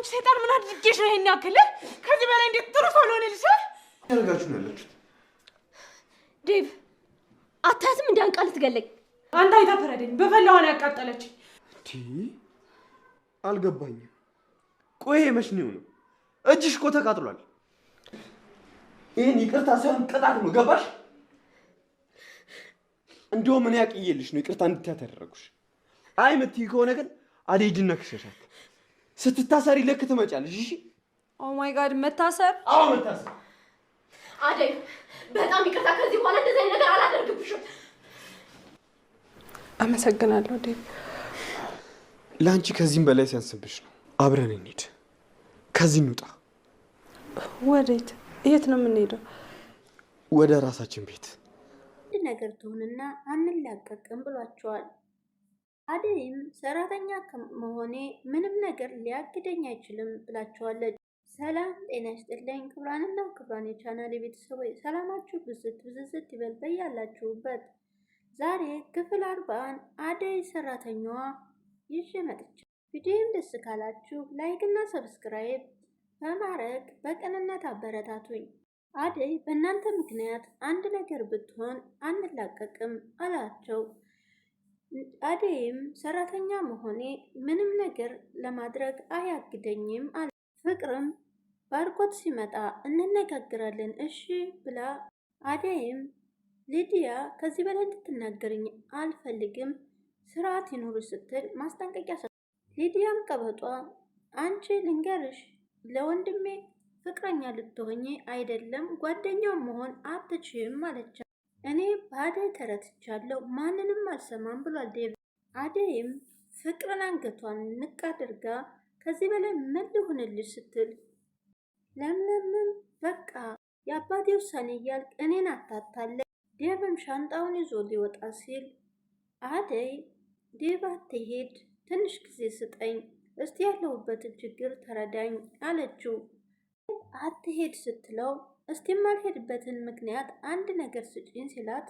አንቺ ሰይጣን ምን አድርጌሽ ነው ይሄን ያክል? ከዚህ በላይ እንዴት ጥሩ ሰው ልሆንልሽ? ያረጋችሁ ነው ያላችሁት? ዴቭ አታትም እንዳንቃል ትገለኝ። አንተ አይታፈረደኝ በፈላው ነው ያቃጠለች። እንዴ አልገባኝም። ቆይ መች ነው? እጅሽ እኮ ተቃጥሏል። ይሄን ይቅርታ ሳይሆን ቅጣት ነው። ገባሽ? እንደው ምን ያቅየልሽ ነው ይቅርታ እንድትያት ያደረጉሽ? አይ ምትይ ከሆነ ግን አዴጅና ክሸሻት ስትታሰሪ ልክ ትመጫለሽ። እሺ? ኦ ማይ ጋድ መታሰር? አዎ መታሰር። አደይ በጣም ይቅርታ። ከዚህ በኋላ እንደዚህ አይነት ነገር አላደርግብሽም። አመሰግናለሁ ዴቭ። ለአንቺ ከዚህም በላይ ሲያንስብሽ ነው። አብረን እንሂድ። ከዚህ እንውጣ። ወዴት? የት ነው የምንሄደው? ወደ ራሳችን ቤት። አንድ ነገር ትሆንና አንላቀቅም ብሏቸዋል። አደይም ሰራተኛ ከመሆኔ ምንም ነገር ሊያግደኝ አይችልም ብላቸዋለች። ሰላም ጤና ይስጥልኝ ክብራንና ክብራን የቻናል ቤተሰቦች ሰላማችሁ ብዝት ይበል በያላችሁበት። ዛሬ ክፍል 40 አደይ ሰራተኛዋ ይዤ መጥቻለሁ። ቪዲዮውን ደስ ካላችሁ ላይክ እና ሰብስክራይብ በማድረግ በቅንነት አበረታቱኝ። አደይ በእናንተ ምክንያት አንድ ነገር ብትሆን አንላቀቅም አላቸው። አደይም ሰራተኛ መሆኔ ምንም ነገር ለማድረግ አያግደኝም አለ። ፍቅርም ባርኮት ሲመጣ እንነጋገራለን እሺ ብላ አደይም ሊዲያ ከዚህ በላይ እንድትናገርኝ አልፈልግም ስርዓት ይኑር ስትል ማስጠንቀቂያ ሰጠ። ሊዲያም ቀበጧ አንቺ ልንገርሽ ለወንድሜ ፍቅረኛ ልትሆኚ አይደለም ጓደኛው መሆን አትችይም አለቻት። እኔ በአደይ ተረትቻለሁ ማንንም አልሰማም ብሏል ዴቭ። አደይም ፍቅርን አንገቷን ንቅ አድርጋ ከዚህ በላይ ምን ልሁንልሽ ስትል ለምለምም በቃ የአባቴ ውሳኔ እያልክ እኔን አታታለ። ዴቭም ሻንጣውን ይዞ ሊወጣ ሲል አደይ ዴቭ አትሄድ ትንሽ ጊዜ ስጠኝ እስቲ ያለሁበትን ችግር ተረዳኝ አለችው። አትሄድ ስትለው እስቲ የማልሄድበትን ምክንያት አንድ ነገር ስጪኝ ሲላት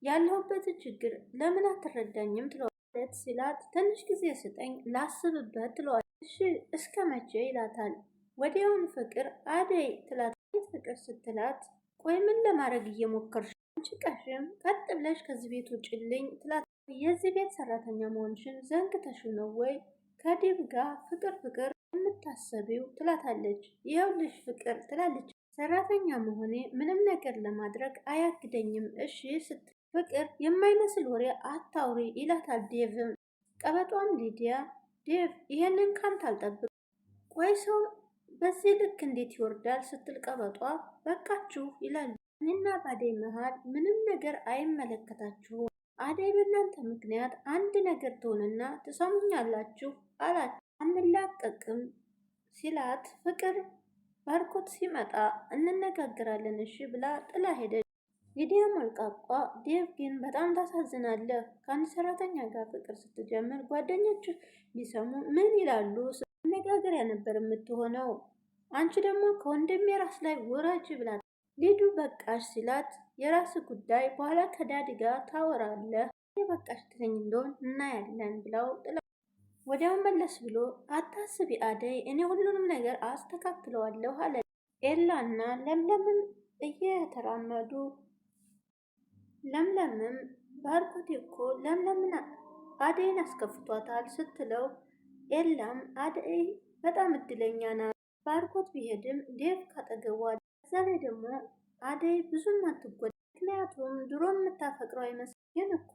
ያለሁበትን ችግር ለምን አትረዳኝም ትለዋለች። ሲላት ትንሽ ጊዜ ስጠኝ ላስብበት ትለዋለች። እሺ እስከ መቼ ይላታል። ወዲያውን ፍቅር አደይ ትላታለች። ፍቅር ስትላት ቆይ ምን ለማድረግ እየሞከርሽ አንቺ ቀሽም ቀጥ ብለሽ ከዚህ ቤት ውጭልኝ ትላታለች። የዚህ ቤት ሰራተኛ መሆንሽን ዘንግተሽው ነው ወይ ከዴቭ ጋር ፍቅር የምታሰቢው ትላታለች። ይኸውልሽ ፍቅር ትላለች ሰራተኛ መሆኔ ምንም ነገር ለማድረግ አያግደኝም እሺ ስትል ፍቅር የማይመስል ወሬ አታውሪ ይላታል ዴቭም። ቀበጧም ሊዲያ ዴቭ ይሄንን ካንተ አልጠብቅ ቆይ ሰው በዚህ ልክ እንዴት ይወርዳል ስትል ቀበጧ በቃችሁ ይላል። እኔና በአደይ መሃል ምንም ነገር አይመለከታችሁም። አደይ በእናንተ ምክንያት አንድ ነገር ትሆንና ትሰሙኛላችሁ አላት። አንላቀቅም ሲላት ፍቅር ባርኮት ሲመጣ እንነጋገራለን እሺ ብላ ጥላ ሄደች። ሊዲያ መልቃቋ ዴቭ ግን በጣም ታሳዝናለህ። ከአንድ ሰራተኛ ጋር ፍቅር ስትጀምር ጓደኞቹ ቢሰሙ ምን ይላሉ? መነጋገሪያ ነበር የምትሆነው። አንቺ ደግሞ ከወንድሜ ራስ ላይ ውረጅ ብላ ሊዱ በቃሽ ሲላት የራስ ጉዳይ በኋላ ከዳዲ ጋር ታወራለህ በቃሽ ትለኝ እንደሆን እናያለን ብለው ጥላ ወዲያው መለስ ብሎ አታስቢ አደይ እኔ ሁሉንም ነገር አስተካክለዋለሁ አለ። ኤላና ለምለምም እየተራመዱ ለምለምም ባርኮት እኮ ለምለምን አደይን አስከፍቷታል ስትለው ኤላም አደይ በጣም እድለኛ ናት ባርኮት ቢሄድም ዴቭ ካጠገቧል። እዛ ላይ ደግሞ አደይ ብዙም አትጎዳ ምክንያቱም ድሮ የምታፈቅረው አይመስል ግን እኮ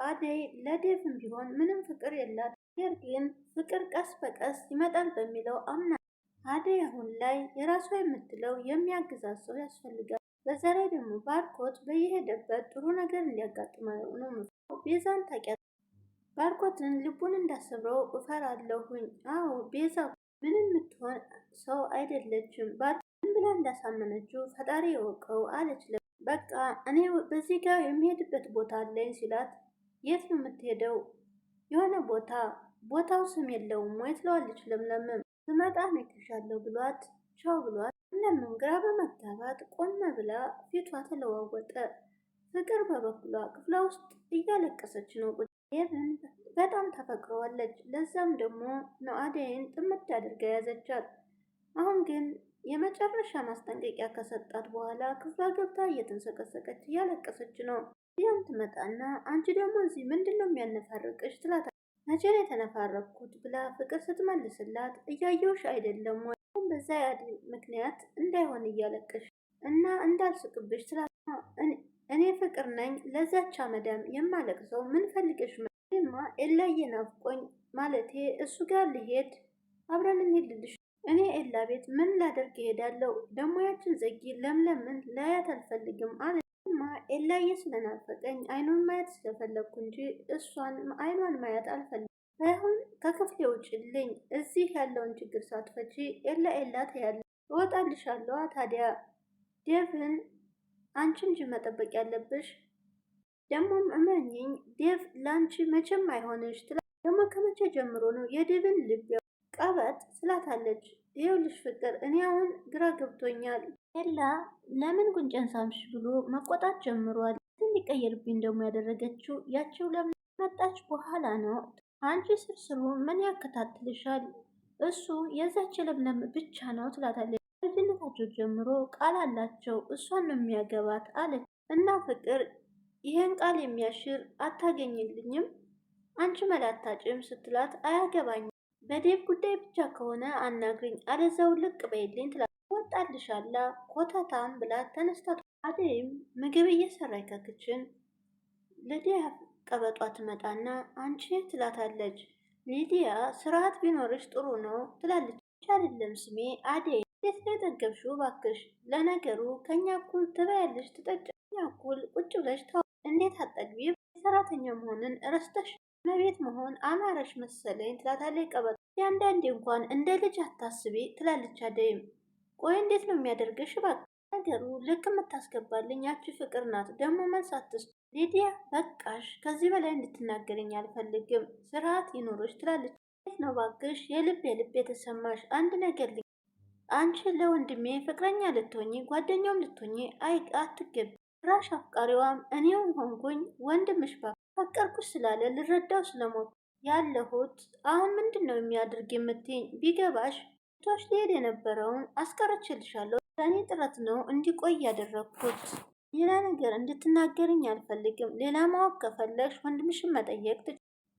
አደይ ለዴቭም ቢሆን ምንም ፍቅር የላት። ነገር ግን ፍቅር ቀስ በቀስ ይመጣል በሚለው አምና አደይ አሁን ላይ የራሷ የምትለው የሚያግዛት ሰው ያስፈልጋል። በዛ ላይ ደግሞ ባርኮት በየሄደበት ጥሩ ነገር እንዲያጋጥመው ነው። ቤዛን ታውቂያለሽ? ባርኮትን ልቡን እንዳሰብረው እፈራለሁኝ። አዎ ቤዛ ምንም የምትሆን ሰው አይደለችም። ባርኮትን ብላ እንዳሳመነችው ፈጣሪ የወቀው አለች። በቃ እኔ በዚህ ጋር የሚሄድበት ቦታ አለኝ ሲላት የት ነው የምትሄደው? የሆነ ቦታው ስም የለውም ወይ ትለዋለች። ለምለምም ስመጣ ነግሬሻለሁ ብሏት ቻው ብሏት ለምለም ግራ በመጋባት ቆም ብላ ፊቷ ተለዋወጠ። ፍቅር በበኩሏ ክፍሏ ውስጥ እያለቀሰች ነው። ዴቭን በጣም ታፈቅረዋለች። ለዛም ደግሞ ነው አደይን ጥምድ አድርጋ ያዘቻት። አሁን ግን የመጨረሻ ማስጠንቀቂያ ከሰጣት በኋላ ክፍሏ ገብታ እየተንሰቀሰቀች እያለቀሰች ነው። ይህም ትመጣና አንቺ ደግሞ እዚህ ምንድን ነው የሚያነፋርቅሽ ትላታለች። መቼ ነው የተነፋረቅኩት ብላ ፍቅር ስትመልስላት እያየውሽ አይደለም ወይ በዛ ምክንያት እንዳይሆን እያለቀሽ እና እንዳልስቅብሽ ትላት። እኔ ፍቅር ነኝ ለዛቻ መዳም የማለቅሰው ምን ፈልገሽ ማ ኤላዬ ናፍቆኝ ማለቴ እሱ ጋር ልሄድ አብረን እንሄድልሽ። እኔ ኤላ ቤት ምን ላደርግ እሄዳለሁ? ደሞ ያችን ዘጊ ለምለምን ላያት አልፈልግም አለ። ማ ኤላዬ ስለናፈቀኝ አይኑን ማየት ስለፈለግኩ እንጂ እሷን አይኗን ማየት አልፈልግም። ባይሆን ከክፍሌ ውጭልኝ። እዚህ ያለውን ችግር ሳትፈቺ ኤላ ኤላ ትያለሽ። እወጣልሻለሁ። ታዲያ ዴቭን አንቺ እንጂ መጠበቅ ያለብሽ። ደግሞም እመኚኝ ዴቭ ለአንቺ መቼም አይሆንሽ ትላ። ደግሞ ከመቼ ጀምሮ ነው የዴቭን ልብ ቀበጥ ስላታለች። ይኸውልሽ ፍቅር እኔ አሁን ግራ ገብቶኛል። ኤላ ለምን ጉንጨን ሳምሽ ብሎ መቆጣት ጀምሯል። እንዲቀየርብኝ ደግሞ ያደረገችው ያቸው ለምን መጣች በኋላ ነው። አንቺ ስርስሩ ምን ያከታትልሻል? እሱ የዛች ለምለም ብቻ ነው ትላታለች። ልጅነታቸው ጀምሮ ቃል አላቸው። እሷን ነው የሚያገባት አለች። እና ፍቅር ይህን ቃል የሚያሽር አታገኝልኝም አንቺ መላታጭም ስትላት አያገባኝም በዴቭ ጉዳይ ብቻ ከሆነ አናግሪኝ አለዛው ልቅ በይልኝ ትላት። ወጣልሻላ ኮታታም ብላት ተነስታ አደይም ምግብ እየሰራች ከክችን ሊዲያ ቀበጧ ትመጣና አንቺ ትላታለች። ሊዲያ ስርዓት ቢኖርሽ ጥሩ ነው ትላለች። አይደለም ስሜ አደይ እንዴት ነው የጠገብሽው? እባክሽ ለነገሩ ከኛ እኩል ትበያለሽ ትጠጫ ከኛ እኩል ቁጭ ብለሽ እንዴት አጠግቢ? ሰራተኛ መሆንን ረስተሽ መቤት መሆን አማረሽ መሰለኝ ትላታለች ቀበጧ። ያንዳንዴ እንኳን እንደ ልጅ አታስቢ ትላለች አደይም። ቆይ እንዴት ነው የሚያደርግሽ? እባክሽ ነገሩ ልክ የምታስገባልኝ ያቺ ፍቅር ናት። ደግሞ መልስ አትስጡ ሊዲያ። በቃሽ ከዚህ በላይ እንድትናገርኝ አልፈልግም። ስርዓት ይኖርሽ ትላለች። እንዴት ነው እባክሽ የልብ የተሰማሽ አንድ ነገር አንቺ ለወንድሜ ፍቅረኛ ልትሆኚ ጓደኛውም ልትሆኚ አትገቢ። ራሽ አፍቃሪዋም እኔው ሆንኩኝ ወንድምሽ ፈቀርኩሽ ስላለ ልረዳው ስለሞት ያለሁት አሁን ምንድን ነው የሚያደርግ የምትይኝ? ቢገባሽ ቶሽ ሊሄድ የነበረውን አስቀረችልሻለሁ። ለእኔ ጥረት ነው እንዲቆይ ያደረግኩት። ሌላ ነገር እንድትናገርኝ አልፈልግም። ሌላ ማወቅ ከፈለግሽ ወንድምሽን መጠየቅ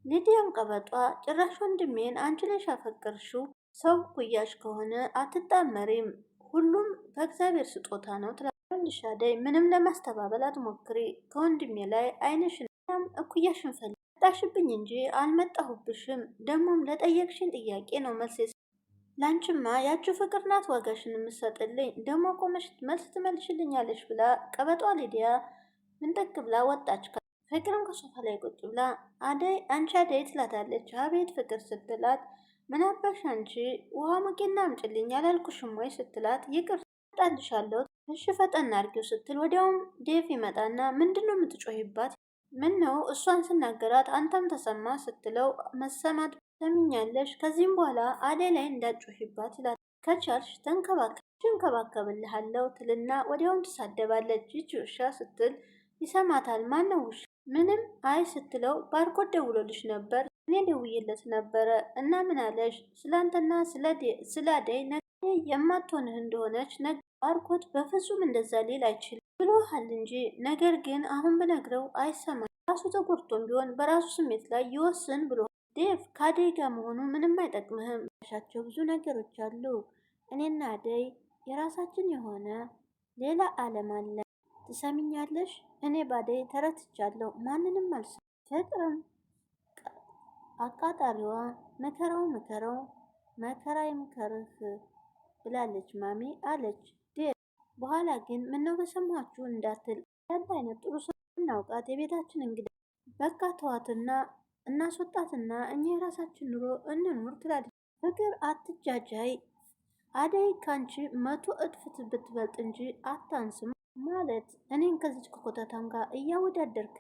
ሊዲያም ቀበጧ ጭራሽ ወንድሜን አንቺ ነሽ ያፈቀርሽው? ሰው ኩያሽ ከሆነ አትጣመሪም። ሁሉም በእግዚአብሔር ስጦታ ነው ትላለች አደይ። ምንም ለማስተባበል አትሞክሪ። ከወንድሜ ላይ አይንሽን እኩያሽን ፈልጊ። መጣሽብኝ እንጂ አልመጣሁብሽም። ደግሞም ለጠየቅሽን ጥያቄ ነው መልስ። ላንቺማ ያቺው ፍቅር ናት ዋጋሽን የምሰጥልኝ። ደግሞ ቆመሽ መልስ ትመልሽልኛለሽ ብላ ቀበጧ ሊዲያ ምንጠቅ ብላ ወጣች። ፍቅርም ከሶፋ ላይ ቁጭ ብላ አደይ አንቺ አደይ ትላታለች። አቤት ፍቅር ስትላት ምን አባሽ አንቺ ውሃ ሙቄና አምጪልኝ አላልኩሽም ወይ ስትላት ይቅር እመጣልሻለሁ እሺ ፈጠን አድርጊው ስትል ወዲያውም ዴቭ ይመጣና ምንድነው የምትጮሂባት? ምን ነው እሷን ስናገራት አንተም ተሰማ ስትለው መሰማት ሰሚኛለሽ ከዚህም በኋላ አደይ ላይ እንዳትጮሂባት ይላል። ከቻልሽ ተንከባከብልሃለሁ ትልና ወዲያውም ትሳደባለች። ይቺ ውሻ ስትል ይሰማታል። ማነው ውሻ? ምንም አይ ስትለው ባርኮት ደውሎልሽ ነበር እኔ ደውዬለት ነበረ እና ምን አለሽ? ስላንተና ስለ አደይ ነገ የማትሆንህ እንደሆነች ባርኮት በፍጹም እንደዛ ሊል አይችልም ብሎሃል እንጂ ነገር ግን አሁን ብነግረው አይሰማም። ራሱ ተጎድቶም ቢሆን በራሱ ስሜት ላይ ይወስን ብሎ ዴቭ ከአደይ ጋር መሆኑ ምንም አይጠቅምህም። ሻቸው ብዙ ነገሮች አሉ። እኔና አደይ የራሳችን የሆነ ሌላ ዓለም አለ። ትሰሚኛለሽ? እኔ ባደይ ተረትቻለሁ። ማንንም አልሰ ፍቅርም አቃጣሪዋ መከራው መከራ ይምከርህ ብላለች ማሚ አለች። በኋላ ግን ምነው በሰማችሁ እንዳትል ያንተ አይነት ጥሩ ሰው እናውቃት የቤታችን እንግዳ በቃ ተዋትና እናስወጣትና እኛ የራሳችን ኑሮ እንኑር ትላለች። ፍቅር አትጃጃይ አደይ ካንቺ 100 እጥፍ ብትበልጥ እንጂ አታንስም ማለት እኔን ከዚች ከኮተታም ጋር እያወዳደርክ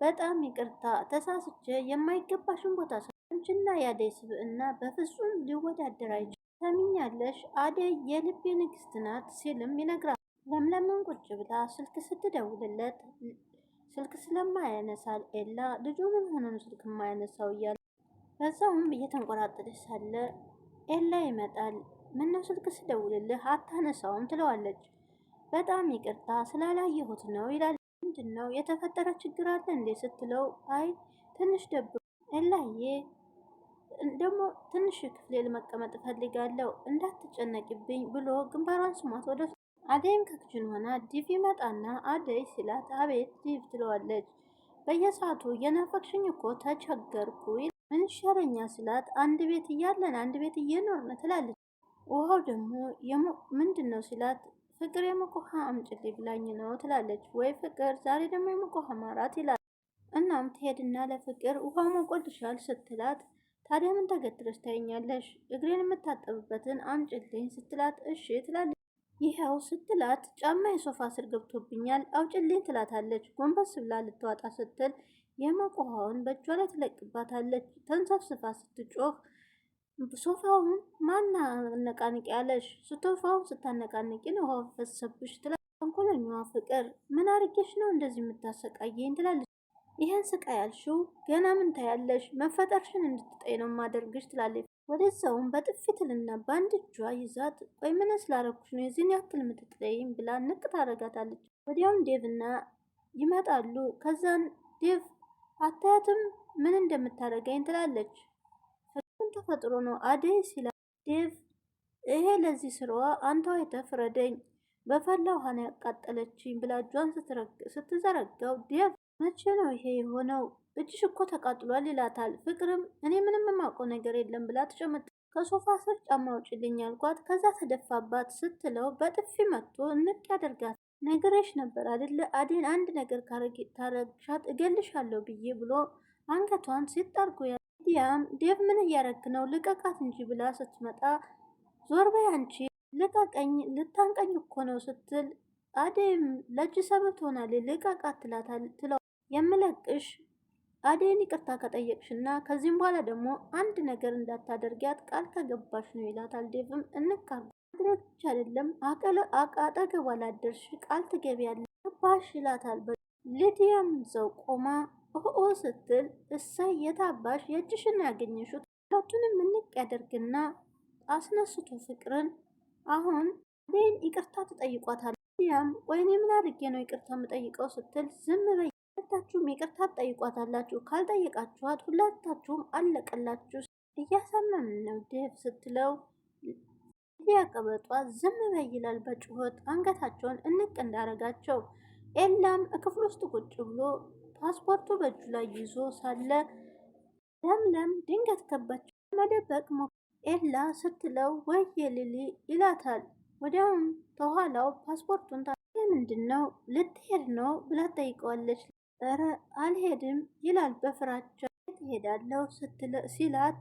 በጣም ይቅርታ ተሳስቼ የማይገባሽን ቦታ አንቺና የአደይ ስብዕና በፍጹም ሊወዳደር አይችልም። ሰሚኛለሽ? አደይ የልቤ ንግስት ናት ሲልም ይነግራል። ለምለምን ቁጭ ብላ ስልክ ስትደውልለት ስልክ ስለማያነሳል ኤላ ልጁ ምን ሆኖ ነው ስልክ የማያነሳው እያለ በዛውም እየተንቆራጠጠች ሳለ ኤላ ይመጣል። ምነው ስልክ ስደውልልህ አታነሳውም ትለዋለች። በጣም ይቅርታ ስላላየሁት ነው ይላል። ምንድን ነው የተፈጠረ ችግር አለ እንዴ ስትለው አይ ትንሽ ደብሮ ኤላዬ ደግሞ ትንሽ ክፍሌ ለመቀመጥ እፈልጋለሁ እንዳትጨነቂብኝ ብሎ ግንባሯን ስሟት ወደ አደይም ከክችን ሆና ዲቭ ይመጣና አደይ ሲላት አቤት ዲቭ ትለዋለች። በየሰዓቱ የናፈቅሽኝ እኮ ተቸገርኩ ምን ይሻለኛ ስላት አንድ ቤት እያለን አንድ ቤት እየኖርን ትላለች። ውሃው ደግሞ ምንድን ነው ሲላት ፍቅር የሙቅ ውሃ አምጪልኝ ብላኝ ነው ትላለች። ወይ ፍቅር ዛሬ ደግሞ የሙቅ ውሃ ማራት ይላል። እናም ትሄድና ለፍቅር ውሃ ሞቆልሻል ስትላት ታዲያ ምን ተገትረሽ ታይኛለሽ እግሬን የምታጠብበትን አምጪልኝ ስትላት እሺ ትላለች። ይኸው ስትላት ጫማ የሶፋ ስር ገብቶብኛል አውጭልኝ ትላታለች። ጎንበስ ብላ ልትዋጣ ስትል የሞቅ ውሃውን በእጇ ላይ ትለቅባታለች። ተንሰፍስፋ ስትጮህ ሶፋውን ማና አነቃንቂ ያለሽ ሶፋውን ስታነቃንቂ ነው ውሃ ፈሰብሽ ትላለች። ተንኮለኛዋ ፍቅር ምን አርጌሽ ነው እንደዚህ የምታሰቃየኝ ትላለች። ይህን ስቃይ ያልሽው ገና ምን ታያለሽ መፈጠርሽን እንድትጠይ ነው ማደርግሽ ትላለች። ወደዛውም በጥፊትልና በአንድ እጇ ይዛት ቆይ ምን ስላረኩሽ ነው የዚህን ያክል የምትጥለይም ብላ ንቅ ታረጋታለች። ወዲያውም ዴቭና ይመጣሉ። ከዛን ዴቭ አታያትም ምን እንደምታረገኝ ትላለች። ምን ተፈጥሮ ነው አደይ ሲላ ዴቭ ይሄ ለዚህ ስራዋ አንተ አይተህ ፍረደኝ በፈላ ውሃ ነው ያቃጠለችኝ ብላ እጇን ስትዘረጋው ዴቭ መቼ ነው ይሄ የሆነው እጅሽ እኮ ተቃጥሏል ይላታል። ፍቅርም እኔ ምንም የማውቀው ነገር የለም ብላ ትጨምጥ ከሶፋ ስር ጫማ ውጭልኝ ያልኳት ከዛ ተደፋባት ስትለው በጥፊ መጥቶ እንቅ ያደርጋት። ነገሬሽ ነበር አይደለ አዴን አንድ ነገር ታረግሻት እገልሻለሁ ብዬ ብሎ አንገቷን ሲጣርጎ ያም ዴቭ ምን እያረክ ነው ልቀቃት እንጂ ብላ ስትመጣ ዞር በይ አንቺ ልቀቀኝ ልታንቀኝ እኮ ነው ስትል አዴም ለእጅ ሰበብ ትሆናለች ልቀቃት ትለው የምለቅሽ አዴን ይቅርታ ከጠየቅሽና ከዚህም በኋላ ደግሞ አንድ ነገር እንዳታደርጊያት ቃል ከገባሽ ነው ይላታል። ዴቭም እንካር ማድረግ ብቻ አይደለም አጠገቧ ላደርሽ ቃል ትገቢያለሽ ባሽ ይላታል። ሊዲያም ዘው ቆማ ኦ ስትል እሰይ የታባሽ የእጅሽን ያገኘሽው ሁለቱንም እንቅ ያደርግና አስነስቶ ፍቅርን አሁን አዴን ይቅርታ ትጠይቋታል። ሊዲያም ወይኔ ምን አድርጌ ነው ይቅርታ የምጠይቀው ስትል ዝም በይ ሁለታችሁም ይቅርታ ትጠይቋታላችሁ ካልጠየቃችኋት ሁለታችሁም አለቀላችሁ እያሳመን ነው ዴቭ ስትለው ሊያቀበጧ ዝም በይ ይላል በጩኸት አንገታቸውን እንቅ እንዳረጋቸው። ኤላም ክፍል ውስጥ ቁጭ ብሎ ፓስፖርቱ በእጁ ላይ ይዞ ሳለ ለምለም ድንገት ከባቸው መደበቅ ኤላ ስትለው ወየ ሊሊ ይላታል። ወዲያውም ተኋላው ፓስፖርቱን ምንድን ነው ልትሄድ ነው ብላ ጠይቀዋለች። ኧረ አልሄድም ይላል በፍራቻ ትሄዳለሁ ሲላት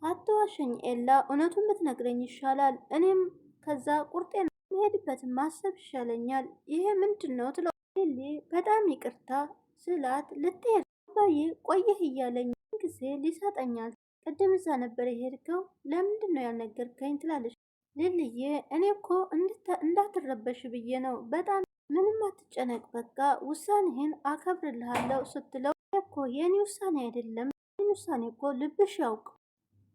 አትዋሸኝ ኤላ እውነቱን ብትነግረኝ ይሻላል እኔም ከዛ ቁርጤን መሄድበትን ማሰብ ይሻለኛል ይሄ ምንድን ነው ትለው ሊሊ በጣም ይቅርታ ስላት ልትሄድ አባዬ ቆየህ እያለኝ ጊዜ ሊሰጠኛል ቅድም እዛ ነበር የሄድከው ለምንድን ነው ያልነገርከኝ ትላለች። ሊልዬ እኔ እኮ እንዳትረበሽ ብዬ ነው በጣም ምንም አትጨነቅ በቃ ውሳኔህን አከብርልሃለሁ ስትለው እኮ የኔ ውሳኔ አይደለም የኔ ውሳኔ እኮ ልብሽ ያውቅ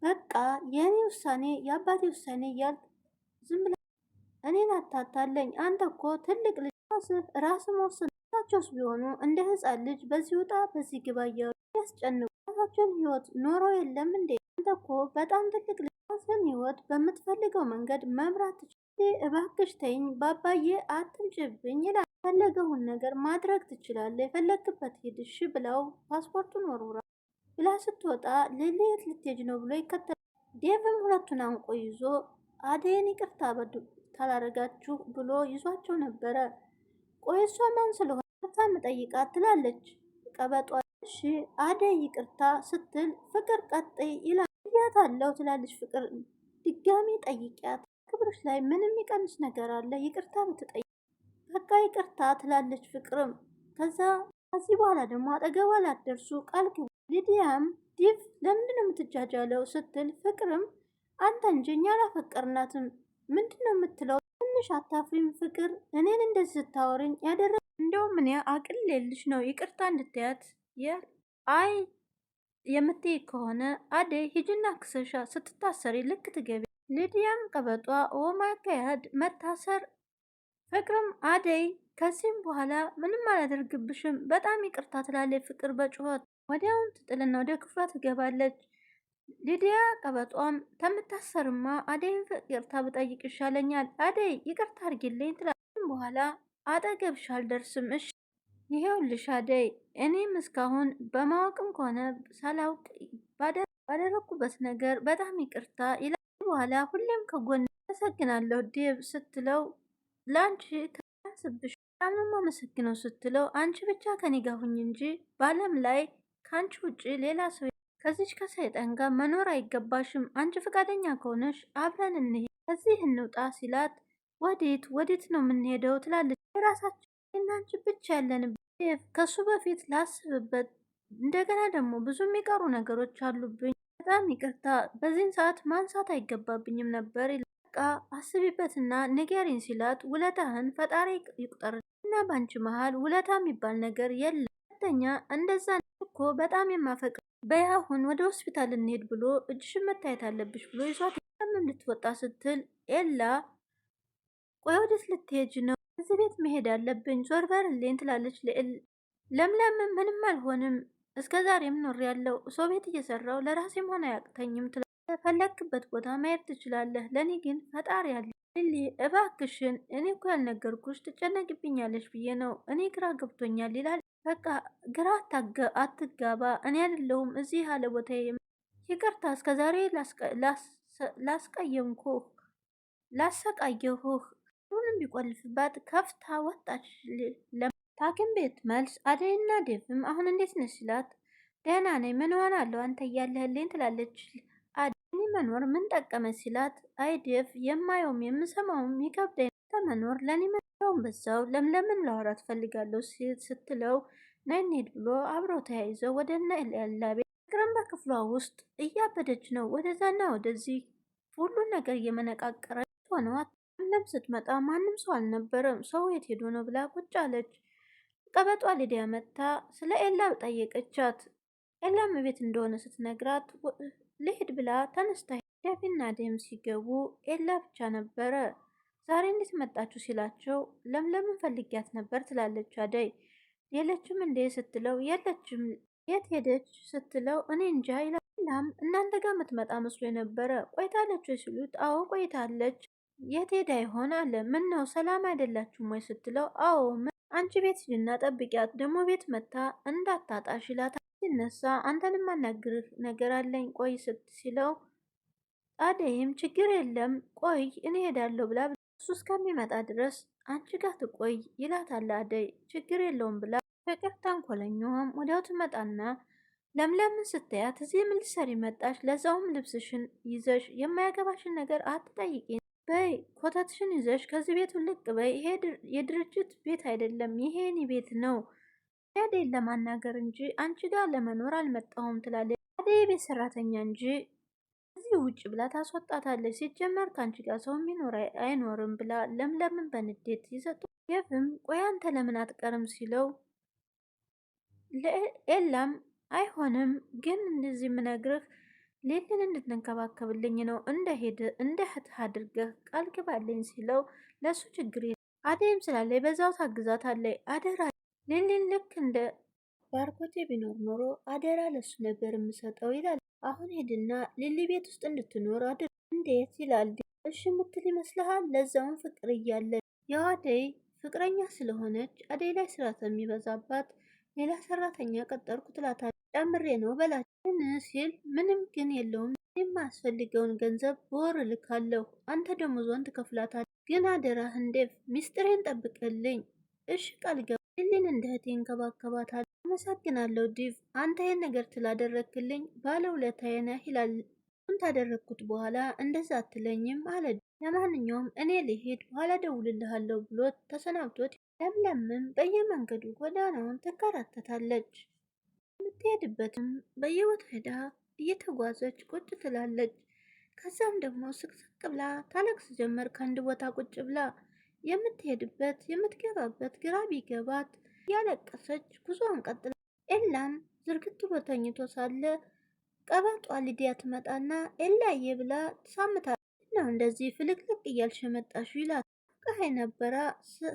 በቃ የኔ ውሳኔ የአባቴ ውሳኔ እያልክ ዝም ብላ እኔን አታታለኝ አንተ እኮ ትልቅ ልጅ ራስ መወሰን ራሳቸውስ ቢሆኑ እንደ ህፃን ልጅ በዚህ ውጣ በዚህ ግባ እያሉ ያስጨንቁ ራሳቸውን ህይወት ኖረው የለም እንዴ አንተ እኮ በጣም ትልቅ ልጅ ራስን ህይወት በምትፈልገው መንገድ መምራት ትችላለህ እባክሽ ተይኝ ባባዬ አትምጭብኝ ይላል። የፈለገውን ነገር ማድረግ ትችላለህ የፈለግበት ሂድሽ ብለው ፓስፖርቱን ወርውራ ብላ ስትወጣ ሌሊት ልትሄጂ ነው ብሎ ይከተላል። ዴቭም ሁለቱን አንቆ ይዞ አደይን ይቅርታ ካላረጋችሁ ብሎ ይዟቸው ነበረ። ቆይ እሷ ማን ስለሆነ ይቅርታ መጠይቃት ትላለች ቀበጧ። እሺ አደይ ይቅርታ ስትል ፍቅር ቀጥይ ይላል ብያታለሁ ትላለች ፍቅር ድጋሚ ጠይቂያት ክብርሽ ላይ ምንም የሚቀንስ ነገር አለ ይቅርታ ብትጠይቅ በቃ ይቅርታ ትላለች ፍቅርም። ከዚህ በኋላ ደግሞ አጠገቧ ላትደርሱ ቃል ግቡ። ሊዲያም ዲቭ ለምንድን ነው የምትጃጃለው ስትል ፍቅርም አንተ እንጂ እኛ አላፈቀርናትም ምንድን ነው የምትለው ትንሽ አታፍሪም ፍቅር እኔን እንደዚህ ስታወሪኝ ያደረግ እንደውም እኔ አቅልልሽ ነው ይቅርታ እንድትያት አይ የምትይ ከሆነ አደይ ሂጂና ክሰሻ ስትታሰሪ ልክ ትገቢ። ሊዲያም ቀበጧ ኦማጋድ መታሰር ፍቅርም አደይ ከዚህም በኋላ ምንም አላደርግብሽም በጣም ይቅርታ ትላለች። ፍቅር በጩኸት ወዲያውን ትጥልና ወደ ክፍሏ ትገባለች። ሊዲያ ቀበጧም ተምታሰርማ አደይን ይቅርታ ብጠይቅ ይሻለኛል፣ አደይ ይቅርታ አድርጊልኝ ትላለች። በኋላ አጠገብሽ አልደርስም እሺ ይሄውልሽ አደይ እኔም እስካሁን በማወቅም ከሆነ ሳላውቅ ባደረኩበት ነገር በጣም ይቅርታ ይላል። በኋላ ሁሌም ከጎን አመሰግናለሁ ዴቭ ስትለው ለአንቺ ከስብሽ በጣም ነው የማመሰግነው ስትለው አንቺ ብቻ ከኔ ጋር ሁኝ እንጂ በዓለም ላይ ከአንቺ ውጭ ሌላ ሰው ከዚች ከሰይጣን ጋር መኖር አይገባሽም። አንቺ ፈቃደኛ ከሆነሽ አብረን እንሄድ ከዚህ እንውጣ ሲላት ወዴት ነው የምንሄደው ትላለች። የራሳችን እናንቺ ብቻ ያለንበት ከሱ በፊት ላስብበት፣ እንደገና ደግሞ ብዙ የሚቀሩ ነገሮች አሉብኝ። በጣም ይቅርታ በዚህን ሰዓት ማንሳት አይገባብኝም ነበር። በቃ አስቢበትና ንገሪኝ ሲላት ውለታህን ፈጣሪ ይቁጠር እና ባንቺ መሀል ውለታ የሚባል ነገር የለም። ሁለተኛ እንደዛ እኮ በጣም የማፈቅር በያሁን ወደ ሆስፒታል እንሄድ ብሎ እጅሽን መታየት አለብሽ ብሎ ይዟት ልትወጣ ስትል ኤላ ቆይ ወዴት ልትሄጅ ነው? እዚህ ቤት መሄድ አለብኝ ዞር በርልኝ ትላለች። ለምለም ምንም አልሆንም እስከ ዛሬም ኖር ያለው ሰው ቤት እየሰራው ለራሴም ሆነ አያቅተኝም ፈለክበት ቦታ መሄድ ትችላለህ፣ ለእኔ ግን ፈጣሪ አለ። ሊሊ እባክሽን እኔ እኮ ያልነገርኩሽ ትጨነቅብኛለሽ ብዬ ነው፣ እኔ ግራ ገብቶኛል ይላል። በቃ ግራ አትጋባ፣ እኔ አይደለሁም እዚህ ያለ ቦታ ይቅርታ እስከ ዛሬ ላስቀየምኩህ ላሰቃየሁህ። ሁሉም ቢቆልፍባት ከፍታ ወጣች። ታኪም ቤት መልስ አደይና ዴቭም አሁን እንዴት ነሽ ሲላት ደህና ነኝ ምን ሆናለሁ አንተ እያለህልኝ ትላለች። አደይ መኖር ምን ጠቀመ ሲላት አይ ዴቭ የማየውም የምሰማውም ይከብደኝ ተመኖር ለኔ መኖርም በዛው ለምለምን ላወራት ፈልጋለሁ ስትለው ነይ እንሂድ ብሎ አብረው ተያይዘው ወደ ኤላ ቤት ፍቅርም በክፍሏ ውስጥ እያበደች ነው። ወደዛና ወደዚህ ሁሉን ነገር እየመነቃቀረች ሆነዋት ለም ስትመጣ ማንም ሰው አልነበረም። ሰው የት ሄዶ ነው ብላ ቁጭ አለች። ቀበጧ ሊዲያ መታ ስለ ኤላ ጠየቀቻት። ኤላም ቤት እንደሆነ ስትነግራት ልሄድ ብላ ተነስታ ዴቭና ዴም ሲገቡ ኤላ ብቻ ነበረ። ዛሬ እንዴት መጣችሁ ሲላቸው ለምለምን ፈልጊያት ነበር ትላለች አደይ። የለችም እንዴ ስትለው የለችም የት ሄደች ስትለው እኔ እንጃ ይላል። ኤላም እናንተ ጋር የምትመጣ መስሎ የነበረ ቆይታለች ሲሉት አዎ ቆይታለች የት ሄዳ ይሆን አለ። ምን ነው ሰላም አይደላችሁም ወይ ስትለው አዎ አንቺ ቤት ሂጂና ጠብቂያት ደግሞ ቤት መታ እንዳታጣሽ ይላታል። ሲነሳ አንተንም ማናግርህ ነገር አለኝ ቆይ ሲለው አደይም ችግር የለም ቆይ እኔ ሄዳለሁ ብላ እሱ እስከሚመጣ ድረስ አንቺ ጋር ትቆይ ይላታል። አደይ ችግር የለውም ብላ ፍቅር ተንኮለኛዋም ወዲያው ትመጣና ለምለምን ስታያት እዚህ ምን ልትሰሪ መጣሽ? ለዛውም ልብስሽን ይዘሽ የማያገባሽን ነገር አትጠይቂ በይ ኮተትሽን ይዘሽ ከዚህ ቤት ውልቅ በይ። ይሄ የድርጅት ቤት አይደለም ይሄ የኔ ቤት ነው። አደይን ለማናገር እንጂ አንቺ ጋር ለመኖር አልመጣሁም ትላለች። አደይ የቤት ሰራተኛ እንጂ እዚህ ውጭ ብላ ታስወጣታለች። ሲጀመር ከአንቺ ጋር ሰው የሚኖር አይኖርም ብላ ለምለምን በንዴት ይሰጡ። የፍም ቆይ አንተ ለምን አትቀርም ሲለው ኤላም አይሆንም ግን እንደዚህ የምነግርህ ሌልን እንድትንከባከብልኝ ነው እንደ እህትህ አድርገህ ቃል ግባልኝ ሲለው ለሱ ችግር የለም አደይም ስላለኝ በዛው ታግዛታለች። አደራ ሌልን ልክ እንደ ባርኮቴ ቢኖር ኖሮ አደራ ለሱ ነበር የምሰጠው ይላል። አሁን ሄድና ሊሊ ቤት ውስጥ እንድትኖር አድር እንዴት ይላል። እሺ የምትል ይመስልሃል? ለዛውን ፍቅር እያለ ያው አደይ ፍቅረኛ ስለሆነች አደይ ላይ ስራ የሚበዛባት ሌላ ሰራተኛ ቀጠርኩ ትላታለች። ጨምሬ ነው በላችን ሲል ምንም ግን የለውም የማያስፈልገውን ገንዘብ በወር እልካለሁ አንተ ደሞዟን ትከፍላታለህ። ግን አደራህን ዴቭ ሚስጥሬን ጠብቅልኝ እሺ ቃል ገባልኝ እንደ እህቴ እንከባከባታለሁ። አመሰግናለሁ ዴቭ አንተ ይህን ነገር ስላደረግክልኝ ባለውለታዬ ነህ ይላል። ታደረግኩት በኋላ እንደዛ አትለኝም አለ። ለማንኛውም እኔ ልሄድ በኋላ ደውልልሃለሁ ብሎት ተሰናብቶት ለምለምም በየመንገዱ ጎዳናውን ትንከራተታለች። የምትሄድበትም በየቦታ ሄዳ እየተጓዘች ቁጭ ትላለች። ከዛም ደግሞ ስቅስቅ ብላ ታለቅስ ጀመር። ከአንድ ቦታ ቁጭ ብላ የምትሄድበት የምትገባበት ግራ ቢገባት ያለቀሰች ጉዞዋን ቀጥላ ኤላም ዝርግት ብሎ ተኝቶ ሳለ ቀበጧ ሊዲያ ትመጣና ኤላዬ ብላ ትሳምታለች። ነው እንደዚህ ፍልቅልቅ እያልሽ መጣሽ ይላት። ቀሀይ ነበራ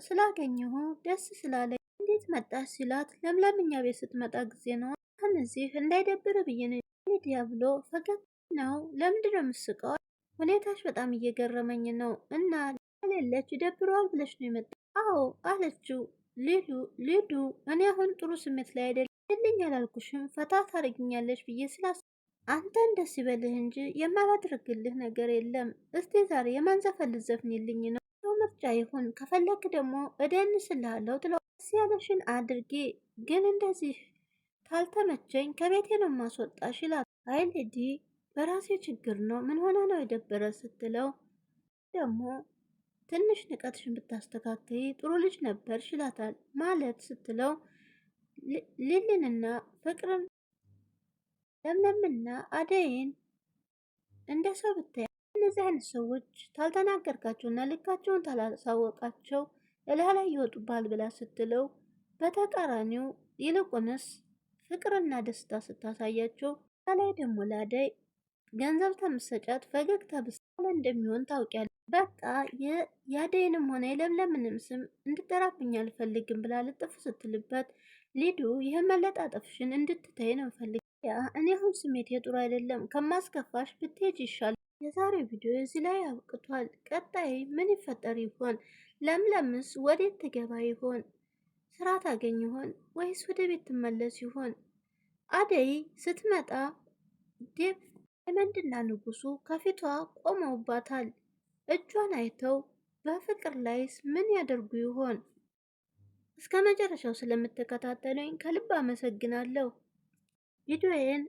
ስላገኘሁ ደስ ስላለኝ እንዴት መጣሽ ሲላት ለምለምኛ ቤት ስትመጣ ጊዜ ነው እዚህ እንዳይደብር ብዬ ነው ሊዲያ ብሎ ፈገግ ነው። ለምንድን ነው የምትስቀው? ሁኔታሽ በጣም እየገረመኝ ነው እና ከሌለች ይደብረዋል ብለሽ ነው የመጣ? አዎ አለችው ሊዱ እኔ አሁን ጥሩ ስሜት ላይ አይደለም ልኝ ያላልኩሽም ፈታ ታረግኛለች ብዬ ስላስ አንተን ደስ ይበልህ እንጂ የማላደርግልህ ነገር የለም። እስቲ ዛሬ የማን ዘፈን ልዘፍንልኝ ነው? ምርጫ ይሁን ከፈለክ ደግሞ እደንስልሃለሁ ትለው። ደስ ያለሽን አድርጌ ግን እንደዚህ ካልተመቸኝ ከቤቴ ነው ማስወጣሽ ይላል። አይ ሊዲ በራሴ ችግር ነው ምን ሆነ ነው የደበረ ስትለው ደግሞ ትንሽ ንቀትሽን ብታስተካከይ ጥሩ ልጅ ነበርሽ ይላታል። ማለት ስትለው ሊሊንና ፍቅርን ለምለምና አደይን እንደ ሰው ብታይ እነዚህ አይነት ሰዎች ታልተናገርካቸውና ልካቸውን ታላሳወቃቸው እልህ ላይ ይወጡባል ብላ ስትለው በተቃራኒው ይልቁንስ ፍቅርና ደስታ ስታሳያቸው ላይ ደግሞ ለአደይ ገንዘብ ተምሰጫት ፈገግታ ብስለ እንደሚሆን ታውቂያለሽ። በቃ የአደይንም ሆነ የለምለምንም ስም እንድጠራብኝ አልፈልግም ብላ ልጥፍ ስትልበት ሊዱ ይህን መለጣጠፍሽን እንድትተይ ነው ፈልግ እኔ አሁን ስሜት የጥሩ አይደለም ከማስከፋሽ ብትሄጅ ይሻል። የዛሬው ቪዲዮ እዚህ ላይ አብቅቷል። ቀጣይ ምን ይፈጠር ይሆን? ለምለምስ ወዴት ትገባ ይሆን? ስራ ታገኝ ይሆን ወይስ ወደ ቤት ትመለስ ይሆን? አደይ ስትመጣ ዴቭ ዳይመንድና ንጉሱ ከፊቷ ቆመውባታል። እጇን አይተው በፍቅር ላይስ ምን ያደርጉ ይሆን? እስከ መጨረሻው ስለምትከታተሉኝ ከልብ አመሰግናለሁ። ቪዲዮዬን